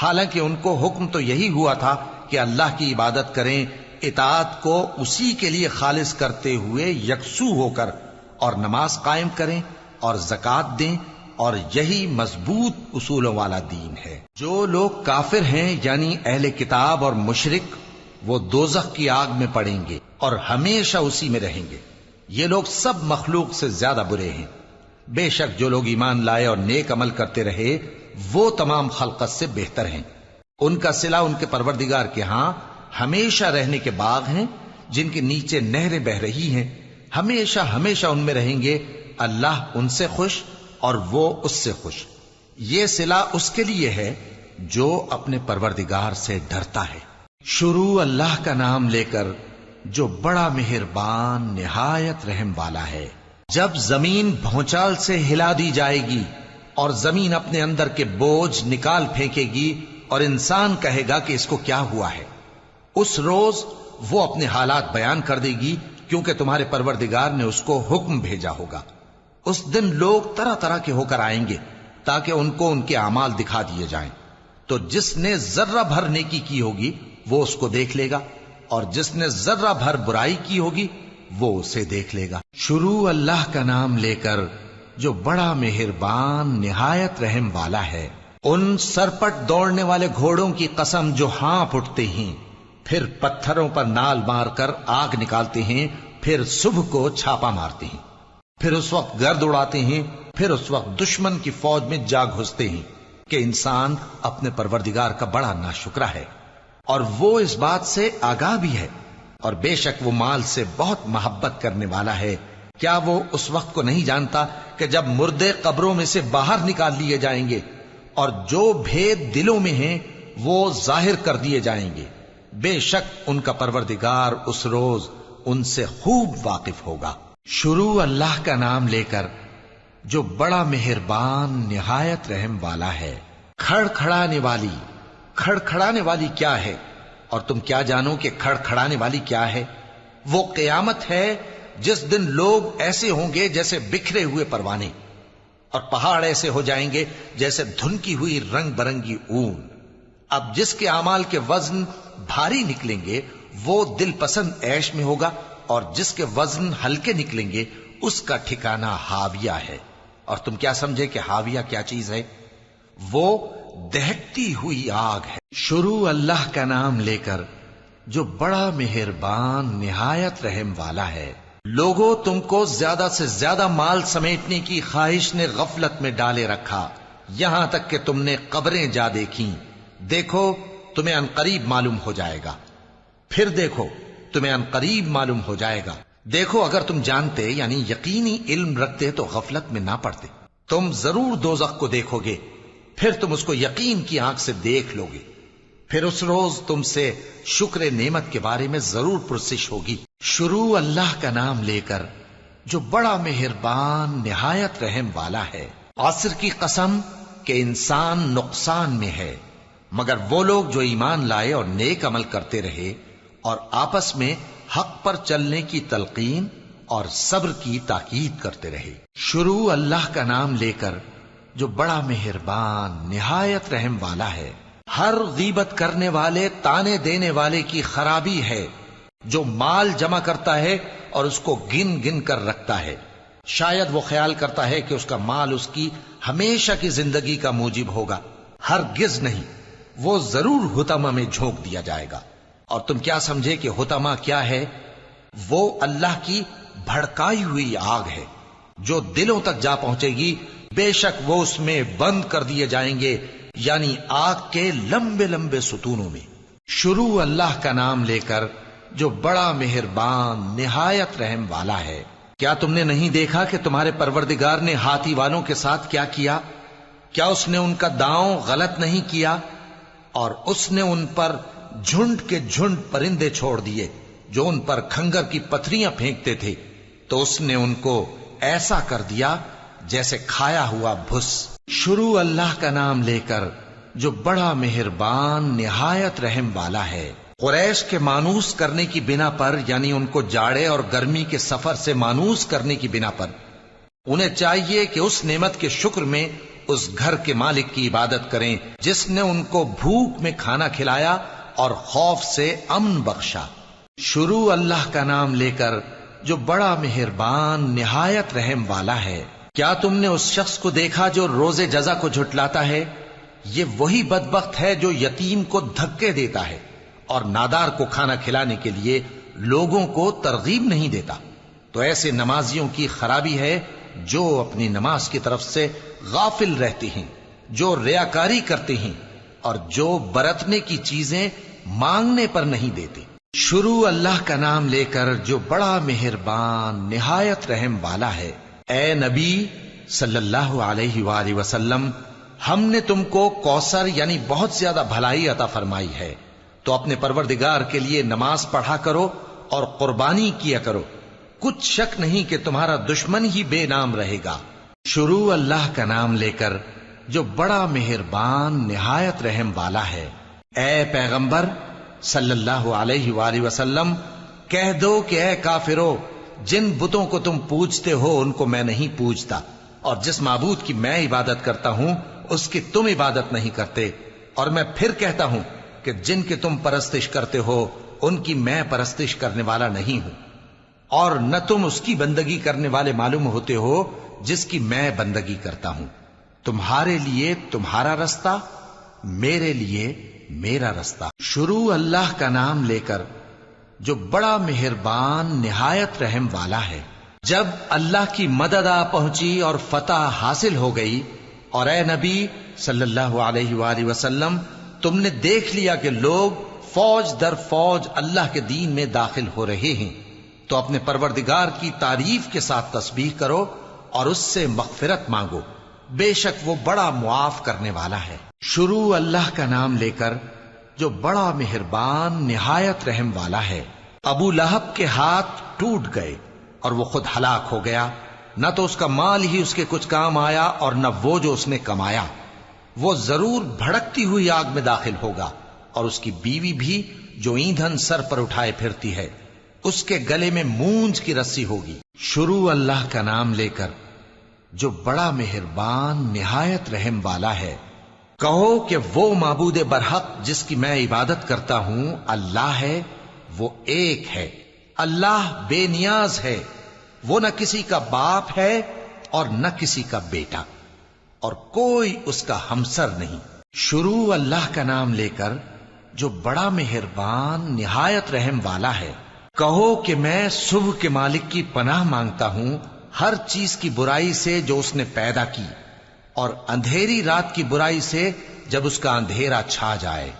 حالانکہ ان کو حکم تو یہی ہوا تھا کہ اللہ کی عبادت کریں، اطاعت کو اسی کے لیے خالص کرتے ہوئے یکسو ہو کر، اور نماز قائم کریں اور زکوٰۃ دیں، اور یہی مضبوط اصولوں والا دین ہے۔ جو لوگ کافر ہیں یعنی اہل کتاب اور مشرک، وہ دوزخ کی آگ میں پڑیں گے اور ہمیشہ اسی میں رہیں گے۔ یہ لوگ سب مخلوق سے زیادہ برے ہیں۔ بے شک جو لوگ ایمان لائے اور نیک عمل کرتے رہے وہ تمام خلقت سے بہتر ہیں۔ ان کا صلہ ان کے پروردگار کے ہاں ہمیشہ رہنے کے باغ ہیں جن کے نیچے نہریں بہ رہی ہیں، ہمیشہ ہمیشہ ان میں رہیں گے۔ اللہ ان سے خوش اور وہ اس سے خوش۔ یہ صلہ اس کے لیے ہے جو اپنے پروردگار سے ڈرتا ہے۔ شروع اللہ کا نام لے کر جو بڑا مہربان نہایت رحم والا ہے۔ جب زمین بھونچال سے ہلا دی جائے گی اور زمین اپنے اندر کے بوجھ نکال پھینکے گی اور انسان کہے گا کہ اس کو کیا ہوا ہے، اس روز وہ اپنے حالات بیان کر دے گی، کیونکہ تمہارے پروردگار نے اس کو حکم بھیجا ہوگا۔ اس دن لوگ طرح طرح کے ہو کر آئیں گے تاکہ ان کو ان کے اعمال دکھا دیے جائیں، تو جس نے ذرہ بھر نیکی کی ہوگی وہ اس کو دیکھ لے گا، اور جس نے ذرہ بھر برائی کی ہوگی وہ اسے دیکھ لے گا۔ شروع اللہ کا نام لے کر جو بڑا مہربان نہایت رحم والا ہے۔ ان سرپٹ دوڑنے والے گھوڑوں کی قسم جو ہانپ اٹھتے ہیں، پھر پتھروں پر نال مار کر آگ نکالتے ہیں، پھر صبح کو چھاپا مارتے ہیں، پھر اس وقت گرد اڑاتے ہیں، پھر اس وقت دشمن کی فوج میں جا گھستے ہیں کہ انسان اپنے پروردگار کا بڑا ناشکرا ہے، اور وہ اس بات سے آگاہ بھی ہے، اور بے شک وہ مال سے بہت محبت کرنے والا ہے۔ کیا وہ اس وقت کو نہیں جانتا کہ جب مردے قبروں میں سے باہر نکال لیے جائیں گے اور جو بھید دلوں میں ہیں وہ ظاہر کر دیے جائیں گے، بے شک ان کا پروردگار اس روز ان سے خوب واقف ہوگا۔ شروع اللہ کا نام لے کر جو بڑا مہربان نہایت رحم والا ہے۔ کھڑکھڑانے والی، کھڑکھڑانے والی کیا ہے؟ اور تم کیا جانو کہ کھڑکھڑانے والی کیا ہے؟ وہ قیامت ہے جس دن لوگ ایسے ہوں گے جیسے بکھرے ہوئے پروانے، اور پہاڑ ایسے ہو جائیں گے جیسے دھنکی ہوئی رنگ برنگی اون۔ اب جس کے اعمال کے وزن بھاری نکلیں گے وہ دل پسند عیش میں ہوگا، اور جس کے وزن ہلکے نکلیں گے اس کا ٹھکانہ ہاویہ ہے۔ اور تم کیا سمجھے کہ ہاویہ کیا چیز ہے؟ وہ دہکتی ہوئی آگ ہے۔ شروع اللہ کا نام لے کر جو بڑا مہربان نہایت رحم والا ہے۔ لوگوں، تم کو زیادہ سے زیادہ مال سمیٹنے کی خواہش نے غفلت میں ڈالے رکھا، یہاں تک کہ تم نے قبریں جا دیکھیں۔ دیکھو تمہیں عنقریب معلوم ہو جائے گا، پھر دیکھو تمہیں عنقریب معلوم ہو جائے گا۔ دیکھو اگر تم جانتے یعنی یقینی علم رکھتے تو غفلت میں نہ پڑتے. تم ضرور دوزخ کو دیکھو گے، پھر تم اس کو یقین کی آنکھ سے دیکھ لو گے. پھر اس روز تم سے شکر نعمت کے بارے میں ضرور پرسش ہوگی. شروع اللہ کا نام لے کر جو بڑا مہربان نہایت رحم والا ہے. عصر کی قسم کہ انسان نقصان میں ہے مگر وہ لوگ جو ایمان لائے اور نیک عمل کرتے رہے اور آپس میں حق پر چلنے کی تلقین اور صبر کی تاکید کرتے رہے. شروع اللہ کا نام لے کر جو بڑا مہربان نہایت رحم والا ہے. ہر غیبت کرنے والے تانے دینے والے کی خرابی ہے جو مال جمع کرتا ہے اور اس کو گن گن کر رکھتا ہے. شاید وہ خیال کرتا ہے کہ اس کا مال اس کی ہمیشہ کی زندگی کا موجب ہوگا. ہرگز نہیں، وہ ضرور حطمہ میں جھونک دیا جائے گا. اور تم کیا سمجھے کہ حطمہ کیا ہے؟ وہ اللہ کی بھڑکائی ہوئی آگ ہے جو دلوں تک جا پہنچے گی. بے شک وہ اس میں بند کر دیے جائیں گے، یعنی آگ کے لمبے لمبے ستونوں میں. شروع اللہ کا نام لے کر جو بڑا مہربان نہایت رحم والا ہے. کیا تم نے نہیں دیکھا کہ تمہارے پروردگار نے ہاتھی والوں کے ساتھ کیا کیا؟ کیا اس نے ان کا داؤں غلط نہیں کیا؟ اور اس نے ان پر جھنڈ کے جھنڈ پرندے چھوڑ دیے جو ان پر کھنگر کی پتھریاں پھینکتے تھے، تو اس نے ان کو ایسا کر دیا جیسے کھایا ہوا بھس. شروع اللہ کا نام لے کر جو بڑا مہربان نہایت رحم والا ہے. قریش کے مانوس کرنے کی بنا پر، یعنی ان کو جاڑے اور گرمی کے سفر سے مانوس کرنے کی بنا پر، انہیں چاہیے کہ اس نعمت کے شکر میں اس گھر کے مالک کی عبادت کریں جس نے ان کو بھوک میں کھانا کھلایا اور خوف سے امن بخشا. شروع اللہ کا نام لے کر جو بڑا مہربان نہایت رحم والا ہے. کیا تم نے اس شخص کو دیکھا جو روز جزا کو جھٹلاتا ہے؟ یہ وہی بدبخت ہے جو یتیم کو دھکے دیتا ہے اور نادار کو کھانا کھلانے کے لیے لوگوں کو ترغیب نہیں دیتا. تو ایسے نمازیوں کی خرابی ہے جو اپنی نماز کی طرف سے غافل رہتے ہیں، جو ریاکاری کرتے ہیں اور جو برتنے کی چیزیں مانگنے پر نہیں دیتے. شروع اللہ کا نام لے کر جو بڑا مہربان نہایت رحم والا ہے. اے نبی صلی اللہ علیہ وآلہ وسلم، ہم نے تم کو کوثر یعنی بہت زیادہ بھلائی عطا فرمائی ہے، تو اپنے پروردگار کے لیے نماز پڑھا کرو اور قربانی کیا کرو. کچھ شک نہیں کہ تمہارا دشمن ہی بے نام رہے گا. شروع اللہ کا نام لے کر جو بڑا مہربان نہایت رحم والا ہے. اے پیغمبر صلی اللہ علیہ وآلہ وسلم، کہہ دو کہ اے کافرو، جن بتوں کو تم پوجتے ہو ان کو میں نہیں پوجتا، اور جس معبود کی میں عبادت کرتا ہوں اس کی تم عبادت نہیں کرتے. اور میں پھر کہتا ہوں کہ جن کی تم پرستش کرتے ہو ان کی میں پرستش کرنے والا نہیں ہوں، اور نہ تم اس کی بندگی کرنے والے معلوم ہوتے ہو جس کی میں بندگی کرتا ہوں. تمہارے لیے تمہارا رستہ، میرے لیے میرا رستہ. شروع اللہ کا نام لے کر جو بڑا مہربان نہایت رحم والا ہے. جب اللہ کی مدد آ پہنچی اور فتح حاصل ہو گئی، اور اے نبی صلی اللہ علیہ وآلہ وسلم، تم نے دیکھ لیا کہ لوگ فوج در فوج اللہ کے دین میں داخل ہو رہے ہیں، تو اپنے پروردگار کی تعریف کے ساتھ تسبیح کرو اور اس سے مغفرت مانگو، بے شک وہ بڑا معاف کرنے والا ہے. شروع اللہ کا نام لے کر جو بڑا مہربان نہایت رحم والا ہے. ابو لہب کے ہاتھ ٹوٹ گئے اور وہ خود ہلاک ہو گیا. نہ تو اس کا مال ہی اس کے کچھ کام آیا اور نہ وہ جو اس نے کمایا. وہ ضرور بھڑکتی ہوئی آگ میں داخل ہوگا، اور اس کی بیوی بھی جو ایندھن سر پر اٹھائے پھرتی ہے، اس کے گلے میں مونج کی رسی ہوگی. شروع اللہ کا نام لے کر جو بڑا مہربان نہایت رحم والا ہے. کہو کہ وہ معبود برحق جس کی میں عبادت کرتا ہوں اللہ ہے، وہ ایک ہے. اللہ بے نیاز ہے، وہ نہ کسی کا باپ ہے اور نہ کسی کا بیٹا، اور کوئی اس کا ہمسر نہیں. شروع اللہ کا نام لے کر جو بڑا مہربان نہایت رحم والا ہے. کہو کہ میں صبح کے مالک کی پناہ مانگتا ہوں ہر چیز کی برائی سے جو اس نے پیدا کی، اور اندھیری رات کی برائی سے جب اس کا اندھیرا چھا جائے،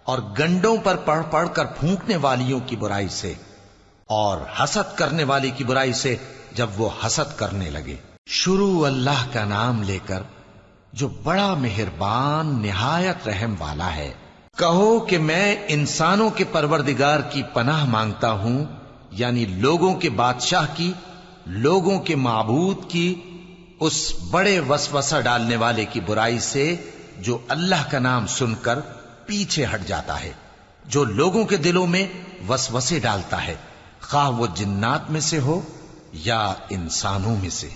اور گنڈوں پر پڑھ پڑھ کر پھونکنے والیوں کی برائی سے، اور حسد کرنے والے کی برائی سے جب وہ حسد کرنے لگے۔ شروع اللہ کا نام لے کر جو بڑا مہربان نہایت رحم والا ہے۔ کہو کہ میں انسانوں کے پروردگار کی پناہ مانگتا ہوں، یعنی لوگوں کے بادشاہ کی، لوگوں کے معبود کی، اس بڑے وسوسہ ڈالنے والے کی برائی سے جو اللہ کا نام سن کر پیچھے ہٹ جاتا ہے، جو لوگوں کے دلوں میں وسوسے ڈالتا ہے، خواہ وہ جنات میں سے ہو یا انسانوں میں سے۔